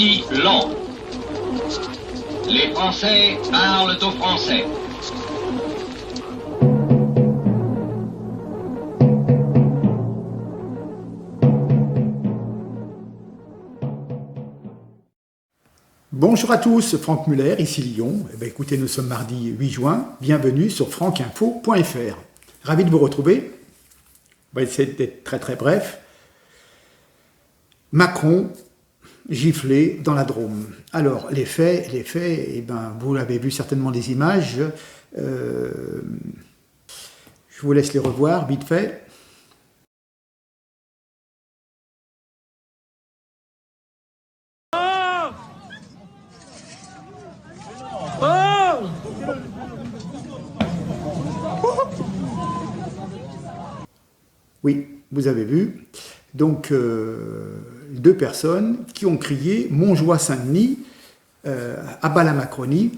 si lent. Les Français parlent aux Français. Bonjour à tous, Franck Muller, ici Lyon. Eh bien, écoutez, nous sommes mardi 8 juin. Bienvenue sur francinfo.fr. Ravi de vous retrouver. On va essayer d'être très bref. Macron giflé dans la Drôme. Alors, les faits, eh ben, vous l'avez vu certainement des images. Je vous laisse les revoir vite fait. Oui, vous avez vu. Donc, deux personnes qui ont crié « Montjoie Saint-Denis, abat la Macronie »,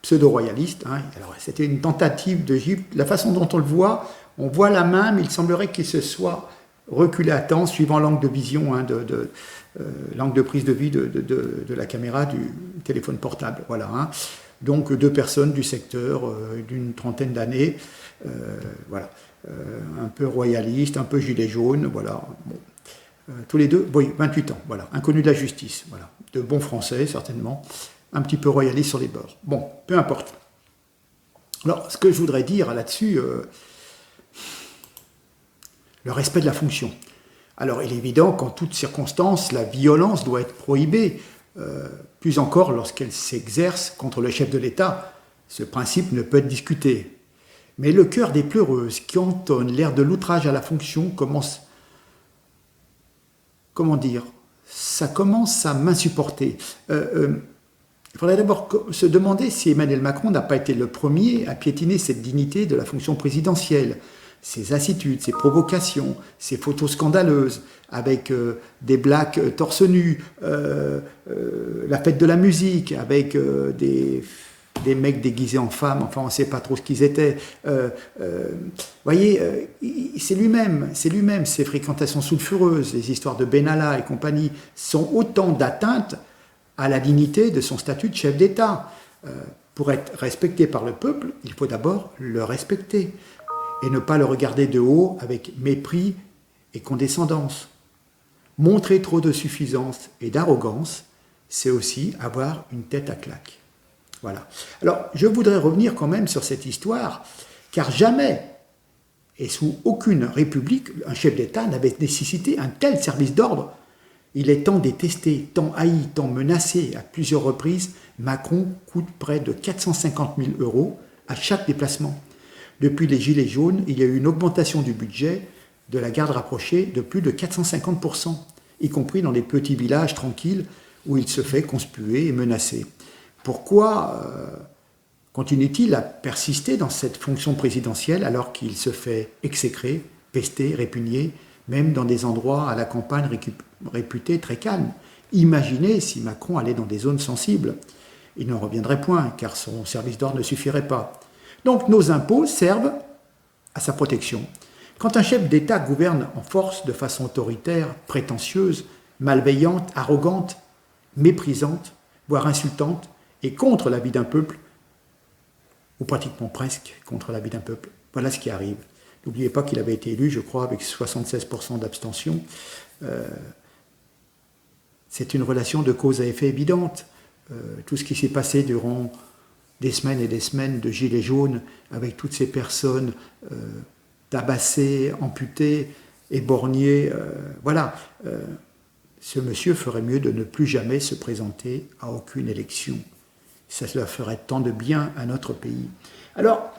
pseudo-royaliste. Hein. Alors, c'était une tentative de gifle. La façon dont on voit la main, mais il semblerait qu'il se soit reculé à temps, suivant l'angle de vision, hein, l'angle de prise de vue de la caméra du téléphone portable. Voilà. Hein. Donc, deux personnes du secteur d'une trentaine d'années, voilà. Un peu royaliste, un peu gilet jaune, voilà. Bon. Tous les deux, oui, 28 ans, voilà. Inconnus de la justice, voilà. De bons Français, certainement. Un petit peu royaliste sur les bords. Bon, peu importe. Alors, ce que je voudrais dire là-dessus, le respect de la fonction. Alors, il est évident qu'en toutes circonstances, la violence doit être prohibée, plus encore lorsqu'elle s'exerce contre le chef de l'État. Ce principe ne peut être discuté. Mais le cœur des pleureuses qui entonne l'air de l'outrage à la fonction commence, ça commence à m'insupporter. Il faudrait d'abord se demander si Emmanuel Macron n'a pas été le premier à piétiner cette dignité de la fonction présidentielle. Ses lassitudes, ses provocations, ses photos scandaleuses, avec des blacks torse nu, la fête de la musique, avec des mecs déguisés en femmes, enfin on ne sait pas trop ce qu'ils étaient. Voyez, c'est lui-même, ses fréquentations sulfureuses, les histoires de Benalla et compagnie, sont autant d'atteintes à la dignité de son statut de chef d'État. Pour être respecté par le peuple, il faut d'abord le respecter, et ne pas le regarder de haut avec mépris et condescendance. Montrer trop de suffisance et d'arrogance, c'est aussi avoir une tête à claque. Voilà. Alors, je voudrais revenir quand même sur cette histoire, car jamais, et sous aucune république, un chef d'État n'avait nécessité un tel service d'ordre. Il est tant détesté, tant haï, tant menacé à plusieurs reprises. Macron coûte près de 450 000 € à chaque déplacement. Depuis les Gilets jaunes, il y a eu une augmentation du budget de la garde rapprochée de plus de 450%, y compris dans les petits villages tranquilles où il se fait conspuer et menacer. Pourquoi continue-t-il à persister dans cette fonction présidentielle alors qu'il se fait exécrer, pester, répugner, même dans des endroits à la campagne réputés très calmes? Imaginez si Macron allait dans des zones sensibles. Il n'en reviendrait point, car son service d'ordre ne suffirait pas. Donc nos impôts servent à sa protection. Quand un chef d'État gouverne en force de façon autoritaire, prétentieuse, malveillante, arrogante, méprisante, voire insultante, et contre la vie d'un peuple, ou pratiquement presque contre la vie d'un peuple, voilà ce qui arrive. N'oubliez pas qu'il avait été élu, je crois, avec 76% d'abstention. C'est une relation de cause à effet évidente. Tout ce qui s'est passé durant des semaines et des semaines de gilets jaunes, avec toutes ces personnes tabassées, amputées, éborgnées, voilà. Ce monsieur ferait mieux de ne plus jamais se présenter à aucune élection. Ça ferait tant de bien à notre pays. Alors,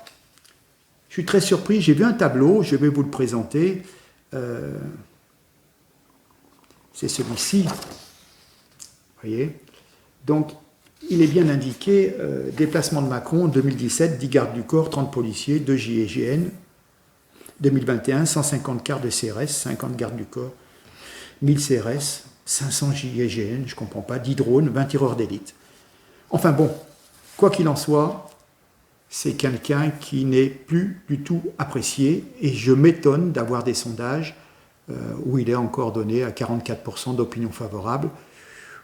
je suis très surpris, j'ai vu un tableau, je vais vous le présenter. C'est celui-ci. Vous voyez? Donc, il est bien indiqué, déplacement de Macron, 2017, 10 gardes du corps, 30 policiers, 2 GIGN. 2021, 150 quarts de CRS, 50 gardes du corps, 1000 CRS, 500 GIGN, je ne comprends pas, 10 drones, 20 tireurs d'élite. Enfin bon, quoi qu'il en soit, c'est quelqu'un qui n'est plus du tout apprécié, et je m'étonne d'avoir des sondages où il est encore donné à 44% d'opinion favorable.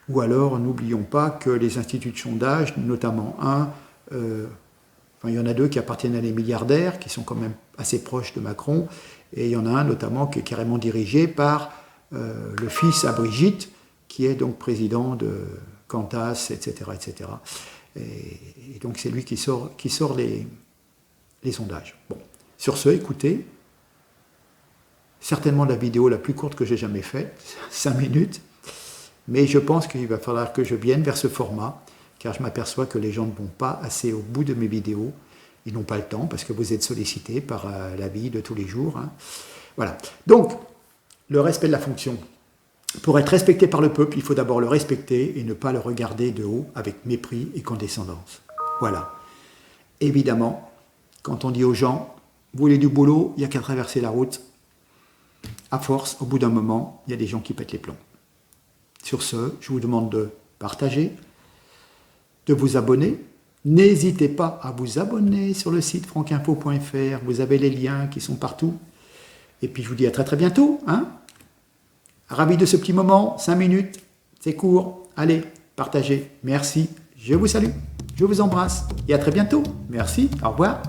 Ou alors, n'oublions pas que les instituts de sondage, notamment il y en a deux qui appartiennent à des milliardaires, qui sont quand même assez proches de Macron, et il y en a un notamment qui est carrément dirigé par le fils à Brigitte, qui est donc président de Qantas, etc. etc. Et donc c'est lui qui sort les sondages. Bon. Sur ce, écoutez, certainement la vidéo la plus courte que j'ai jamais faite, 5 minutes, mais je pense qu'il va falloir que je vienne vers ce format, car je m'aperçois que les gens ne vont pas assez au bout de mes vidéos. Ils n'ont pas le temps, parce que vous êtes sollicités par la vie de tous les jours. Hein. Voilà. Donc, le respect de la fonction. Pour être respecté par le peuple, il faut d'abord le respecter et ne pas le regarder de haut avec mépris et condescendance. Voilà. Évidemment, quand on dit aux gens, vous voulez du boulot, il n'y a qu'à traverser la route. À force, au bout d'un moment, il y a des gens qui pètent les plombs. Sur ce, je vous demande de partager, de vous abonner. N'hésitez pas à vous abonner sur le site francinfo.fr. Vous avez les liens qui sont partout. Et puis je vous dis à très très bientôt. Hein. Ravi de ce petit moment, 5 minutes, c'est court. Allez, partagez. Merci. Je vous salue. Je vous embrasse. Et à très bientôt. Merci. Au revoir.